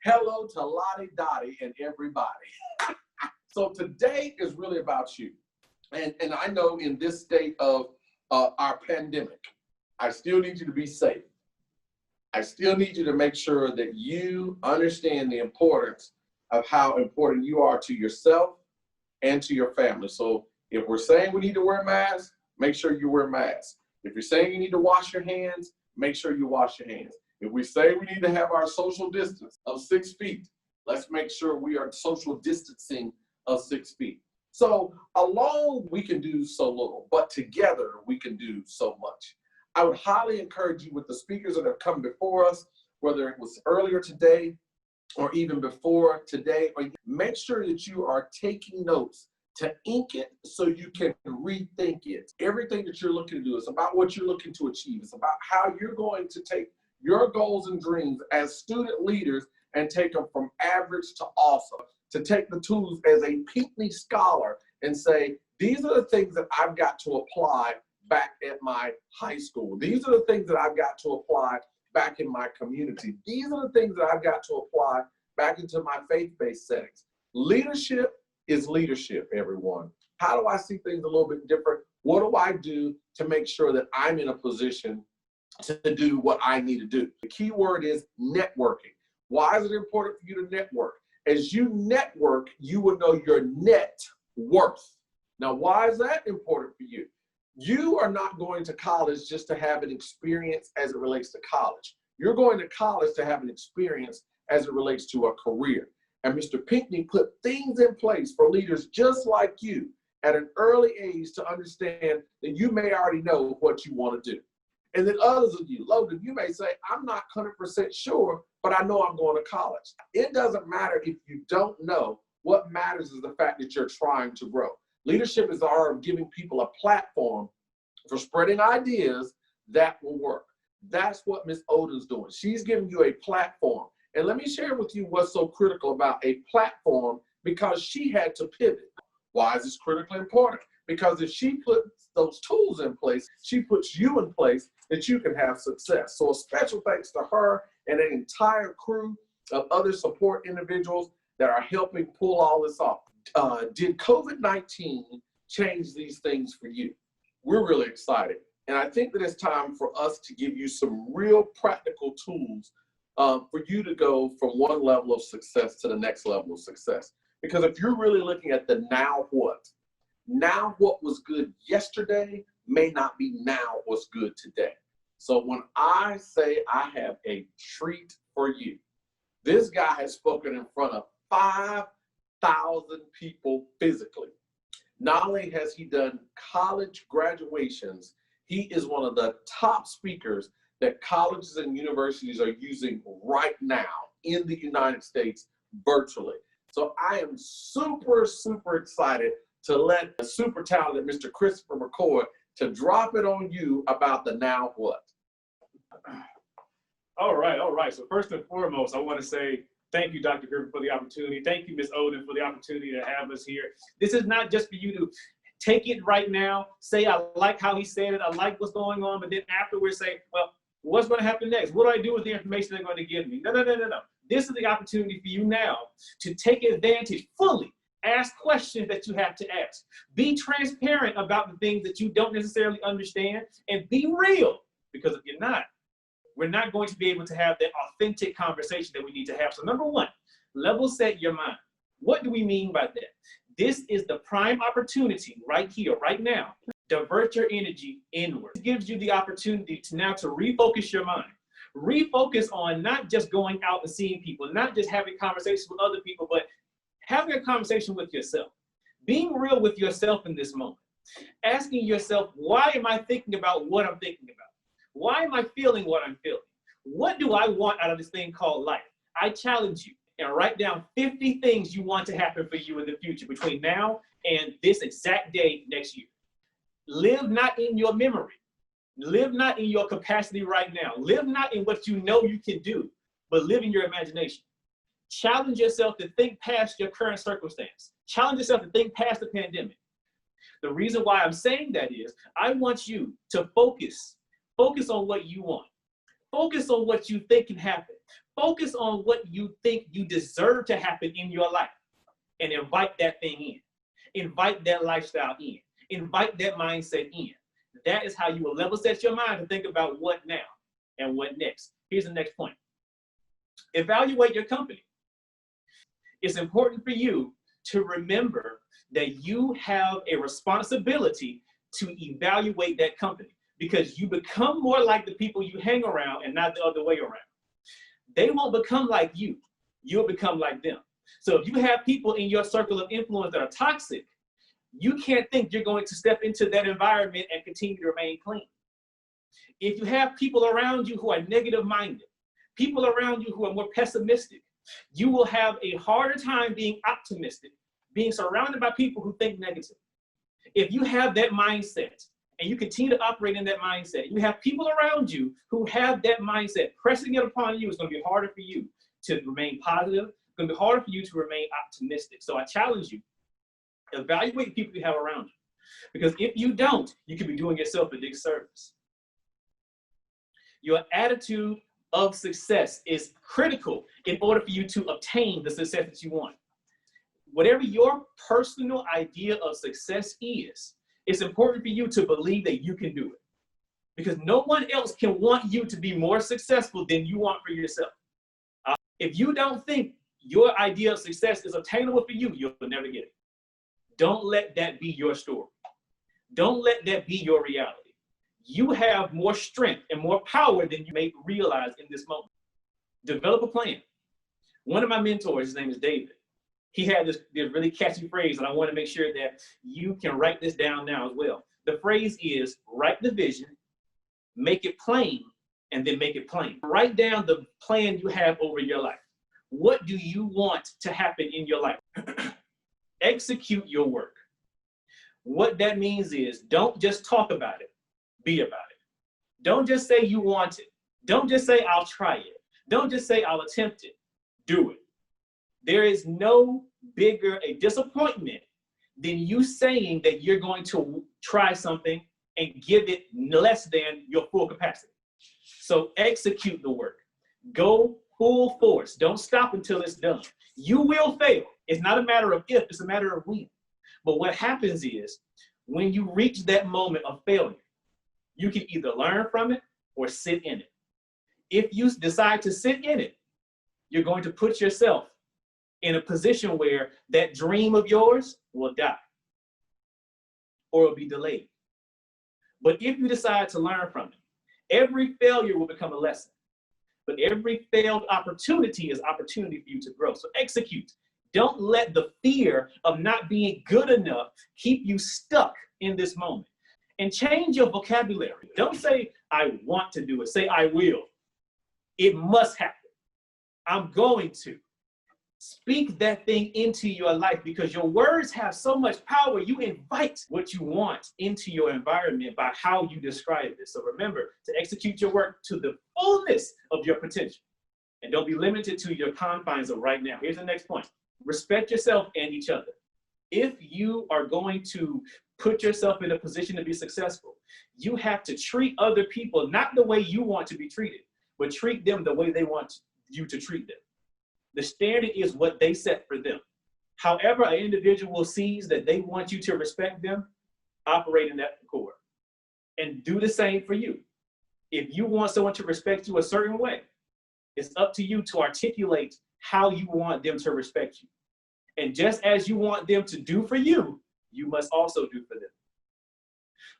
Hello to Lottie Dottie and everybody. So today is really about you. And I know in this state of our pandemic, I still need you to be safe. I still need you to make sure that you understand the importance of how important you are to yourself and to your family. So if we're saying we need to wear masks, make sure you wear masks. If you're saying you need to wash your hands, make sure you wash your hands. If we say we need to have our social distance of 6 feet, let's make sure we are social distancing of 6 feet. So alone we can do so little, but together we can do so much. I would highly encourage you with the speakers that have come before us, whether it was earlier today or even before today, or make sure that you are taking notes to ink it so you can rethink it. Everything that you're looking to do is about what you're looking to achieve. It's about how you're going to take your goals and dreams as student leaders and take them from average to awesome, to take the tools as a Pinckney scholar and say, these are the things that I've got to apply back at my high school. These are the things that I've got to apply back in my community. These are the things that I've got to apply back into my faith-based settings. Leadership is leadership, everyone. How do I see things a little bit different? What do I do to make sure that I'm in a position to do what I need to do? The key word is networking. Why is it important for you to network? As you network, you will know your net worth. Now, why is that important for you? You are not going to college just to have an experience as it relates to college. You're going to college to have an experience as it relates to a career. And Mr. Pinckney put things in place for leaders just like you at an early age to understand that you may already know what you want to do. And then others of you, Logan, you may say, I'm not 100% sure, but I know I'm going to college. It doesn't matter if you don't know. What matters is the fact that you're trying to grow. Leadership is the art of giving people a platform for spreading ideas that will work. That's what Ms. Oden's doing. She's giving you a platform. And let me share with you what's so critical about a platform, because she had to pivot. Why is this critically important? Because if she puts those tools in place, she puts you in place that you can have success. So a special thanks to her and an entire crew of other support individuals that are helping pull all this off. Did COVID-19 change these things for you? We're really excited. And I think that it's time for us to give you some real practical tools for you to go from one level of success to the next level of success. Because if you're really looking at the now what was good yesterday may not be now what's good today. So when I say I have a treat for you, this guy has spoken in front of 5,000 people physically. Not only has he done college graduations, he is one of the top speakers that colleges and universities are using right now in the United States virtually. So I am super, super excited to let the super talented Mr. Christopher McCoy to drop it on you about the now what. All right. So first and foremost, I want to say thank you, Dr. Griffin, for the opportunity. Thank you, Ms. Oden, for the opportunity to have us here. This is not just for you to take it right now, say, I like how he said it, I like what's going on, but then afterwards say, well, what's going to happen next? What do I do with the information they're going to give me? No. This is the opportunity for you now to take advantage fully. Ask questions that you have to ask. Be transparent about the things that you don't necessarily understand, and be real, because if you're not, we're not going to be able to have that authentic conversation that we need to have. So number one, level set your mind. What do we mean by that? This is the prime opportunity right here, right now. Divert your energy inward. It gives you the opportunity to now to refocus your mind. Refocus on not just going out and seeing people, not just having conversations with other people, but having a conversation with yourself. Being real with yourself in this moment. Asking yourself, why am I thinking about what I'm thinking about? Why am I feeling what I'm feeling? What do I want out of this thing called life? I challenge you and write down 50 things you want to happen for you in the future between now and this exact day next year. Live not in your memory. Live not in your capacity right now. Live not in what you know you can do, but live in your imagination. Challenge yourself to think past your current circumstance. Challenge yourself to think past the pandemic. The reason why I'm saying that is I want you to focus on what you want. Focus on what you think can happen. Focus on what you think you deserve to happen in your life and invite that thing in. Invite that lifestyle in. Invite that mindset in. That is how you will level set your mind to think about what now and what next. Here's the next point. Evaluate your company. It's important for you to remember that you have a responsibility to evaluate that company, because you become more like the people you hang around and not the other way around. They won't become like you. You'll become like them. So if you have people in your circle of influence that are toxic, you can't think you're going to step into that environment and continue to remain clean. If you have people around you who are negative minded, people around you who are more pessimistic, you will have a harder time being optimistic, being surrounded by people who think negative. If you have that mindset and you continue to operate in that mindset, you have people around you who have that mindset pressing it upon you, it's going to be harder for you to remain positive. It's going to be harder for you to remain optimistic. So I challenge you, evaluate the people you have around you. Because if you don't, you could be doing yourself a disservice. Your attitude of success is critical in order for you to obtain the success that you want. Whatever your personal idea of success is, it's important for you to believe that you can do it. Because no one else can want you to be more successful than you want for yourself. If you don't think your idea of success is obtainable for you, you'll never get it. Don't let that be your story. Don't let that be your reality. You have more strength and more power than you may realize in this moment. Develop a plan. One of my mentors, his name is David. He had this really catchy phrase, and I want to make sure that you can write this down now as well. The phrase is, write the vision, make it plain, and then make it plain. Write down the plan you have over your life. What do you want to happen in your life? Execute your work. What that means is, don't just talk about it, be about it. Don't just say you want it. Don't just say I'll try it. Don't just say I'll attempt it. Do it. There is no bigger a disappointment than you saying that you're going to try something and give it less than your full capacity. So execute the work. Go full force. Don't stop until it's done. You will fail. It's not a matter of if, it's a matter of when. But what happens is, when you reach that moment of failure, you can either learn from it or sit in it. If you decide to sit in it, you're going to put yourself in a position where that dream of yours will die or will be delayed. But if you decide to learn from it, every failure will become a lesson. But every failed opportunity is opportunity for you to grow. So execute. Don't let the fear of not being good enough keep you stuck in this moment. And change your vocabulary. Don't say, I want to do it. Say, I will. It must happen. I'm going to. Speak that thing into your life, because your words have so much power. You invite what you want into your environment by how you describe it. So remember to execute your work to the fullness of your potential. And don't be limited to your confines of right now. Here's the next point. Respect yourself and each other. If you are going to put yourself in a position to be successful, you have to treat other people not the way you want to be treated, but treat them the way they want you to treat them. The standard is what they set for them. However, an individual sees that they want you to respect them, operate in that accord. And do the same for you. If you want someone to respect you a certain way, it's up to you to articulate how you want them to respect you. And just as you want them to do for you, you must also do for them.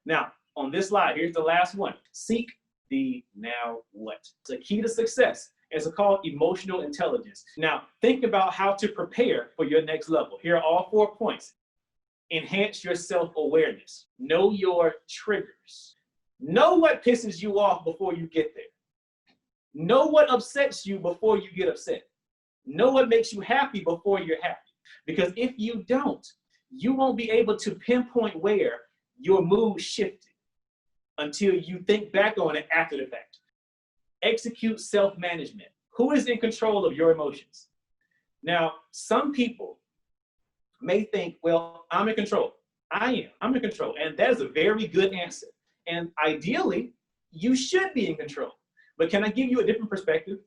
Now, on this slide, here's the last one. Seek the now what. It's a key to success. It's called emotional intelligence. Now, think about how to prepare for your next level. Here are all 4 points. Enhance your self-awareness. Know your triggers. Know what pisses you off before you get there. Know what upsets you before you get upset. Know what makes you happy before you're happy. Because if you don't, you won't be able to pinpoint where your mood shifted until you think back on it after the fact. Execute self-management. Who is in control of your emotions? Now, some people may think, well, I'm in control. I'm in control. And that is a very good answer. And ideally, you should be in control. But can I give you a different perspective?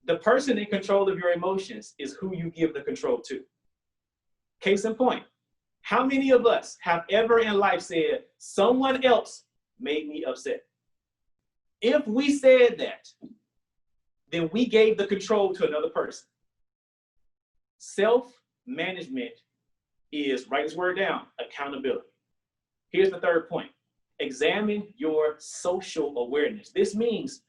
The person in control of your emotions is who you give the control to. Case in point, how many of us have ever in life said, someone else made me upset? If we said that, then we gave the control to another person. Self-management is, write this word down, accountability. Here's the third point. Examine your social awareness. This means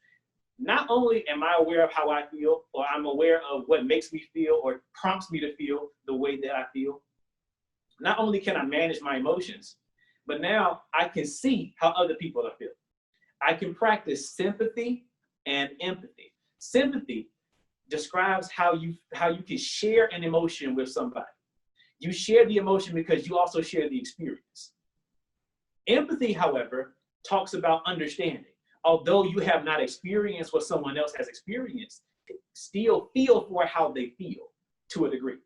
not only am I aware of how I feel, or I'm aware of what makes me feel or prompts me to feel the way that I feel. Not only can I manage my emotions, but now I can see how other people are feeling. I can practice sympathy and empathy. Sympathy describes how you can share an emotion with somebody. You share the emotion because you also share the experience. Empathy, however, talks about understanding. Although you have not experienced what someone else has experienced, still feel for how they feel to a degree.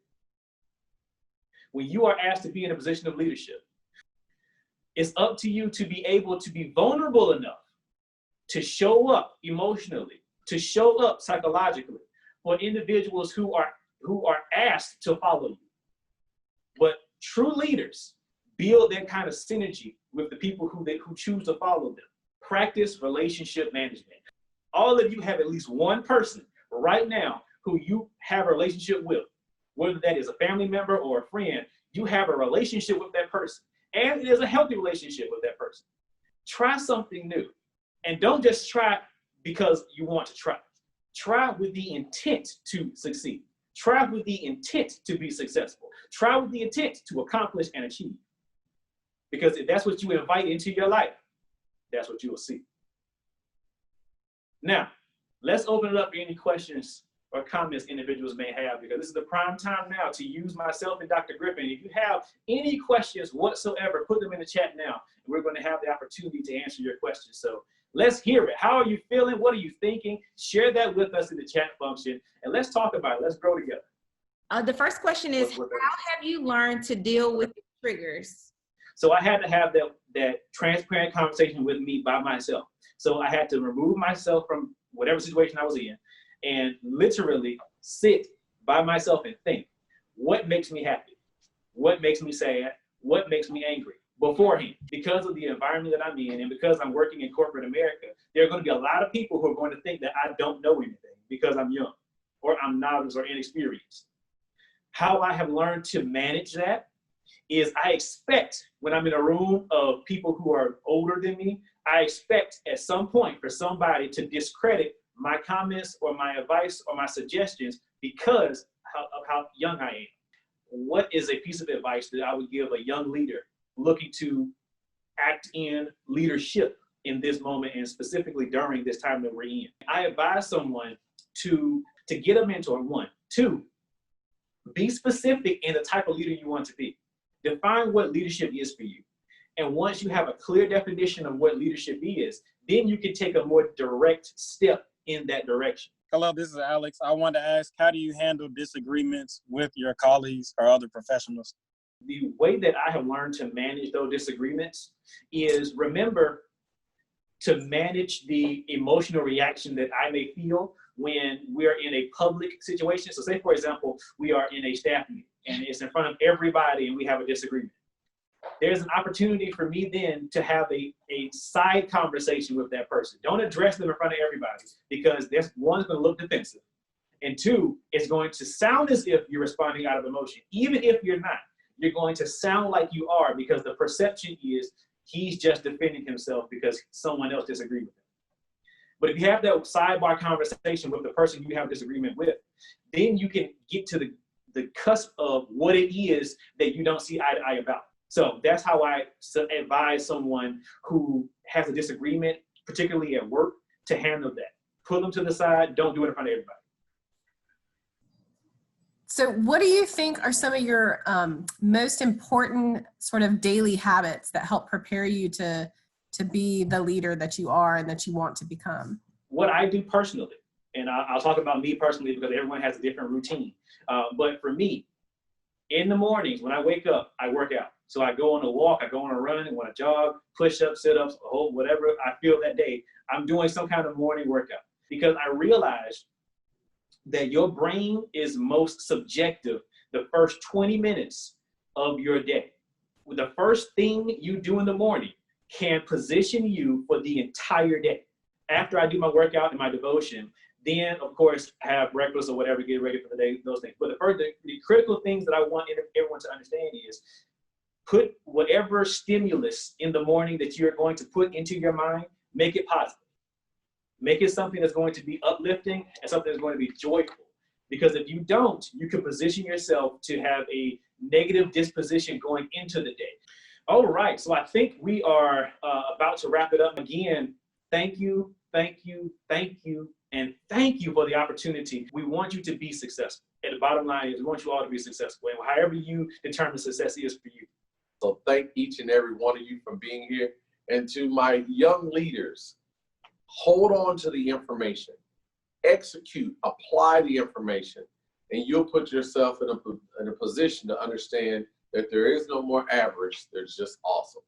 When you are asked to be in a position of leadership, it's up to you to be able to be vulnerable enough to show up emotionally, to show up psychologically for individuals who are asked to follow you. But true leaders build that kind of synergy with the people who choose to follow them. Practice relationship management. All of you have at least one person right now who you have a relationship with, whether that is a family member or a friend. You have a relationship with that person, and it is a healthy relationship with that person. Try something new, and don't just try because you want to try. Try with the intent to succeed. Try with the intent to be successful. Try with the intent to accomplish and achieve. Because if that's what you invite into your life, that's what you will see. Now, let's open it up for any questions or comments individuals may have, because this is the prime time now to use myself and Dr. Griffin. If you have any questions whatsoever, put them in the chat now, and we're going to have the opportunity to answer your questions. So let's hear it. How are you feeling? What are you thinking? Share that with us in the chat function, and let's talk about it. Let's grow together. The first question is, how have you learned to deal with triggers? So I had to have that transparent conversation with me by myself. So I had to remove myself from whatever situation I was in and literally sit by myself and think, what makes me happy? What makes me sad? What makes me angry? Beforehand, because of the environment that I'm in and because I'm working in corporate America, there are going to be a lot of people who are going to think that I don't know anything because I'm young or I'm novice or inexperienced. How I have learned to manage that is I expect when I'm in a room of people who are older than me, I expect at some point for somebody to discredit my comments or my advice or my suggestions because of how young I am. What is a piece of advice that I would give a young leader looking to act in leadership in this moment and specifically during this time that we're in? I advise someone to get a mentor, one. Two, be specific in the type of leader you want to be. Define what leadership is for you. And once you have a clear definition of what leadership is, then you can take a more direct step in that direction. Hello, this is Alex. I wanted to ask, how do you handle disagreements with your colleagues or other professionals? The way that I have learned to manage those disagreements is remember to manage the emotional reaction that I may feel when we're in a public situation. So say, for example, we are in a staff meeting and it's in front of everybody and we have a disagreement. There's an opportunity for me then to have a side conversation with that person. Don't address them in front of everybody because one's going to look defensive. And two, it's going to sound as if you're responding out of emotion. Even if you're not, you're going to sound like you are because the perception is he's just defending himself because someone else disagreed with him. But if you have that sidebar conversation with the person you have disagreement with, then you can get to the cusp of what it is that you don't see eye to eye about. So that's how I advise someone who has a disagreement, particularly at work, to handle that. Pull them to the side. Don't do it in front of everybody. So what do you think are some of your most important sort of daily habits that help prepare you to be the leader that you are and that you want to become? What I do personally, and I'll talk about me personally because everyone has a different routine. But for me, in the mornings when I wake up, I work out. So I go on a walk, I go on a run, I want to jog, push-ups, sit-ups, whatever I feel that day. I'm doing some kind of morning workout because I realize that your brain is most subjective the first 20 minutes of your day. The first thing you do in the morning can position you for the entire day. After I do my workout and my devotion, then of course have breakfast or whatever, get ready for the day, those things. But the critical things that I want everyone to understand is put whatever stimulus in the morning that you're going to put into your mind, make it positive. Make it something that's going to be uplifting and something that's going to be joyful. Because if you don't, you can position yourself to have a negative disposition going into the day. All right, so I think we are about to wrap it up. Again, thank you, thank you, thank you, and thank you for the opportunity. We want you to be successful. And the bottom line is we want you all to be successful, and however you determine success is for you. So thank each and every one of you for being here. And to my young leaders, hold on to the information, execute, apply the information, and you'll put yourself in a position to understand that there is no more average, there's just awesome.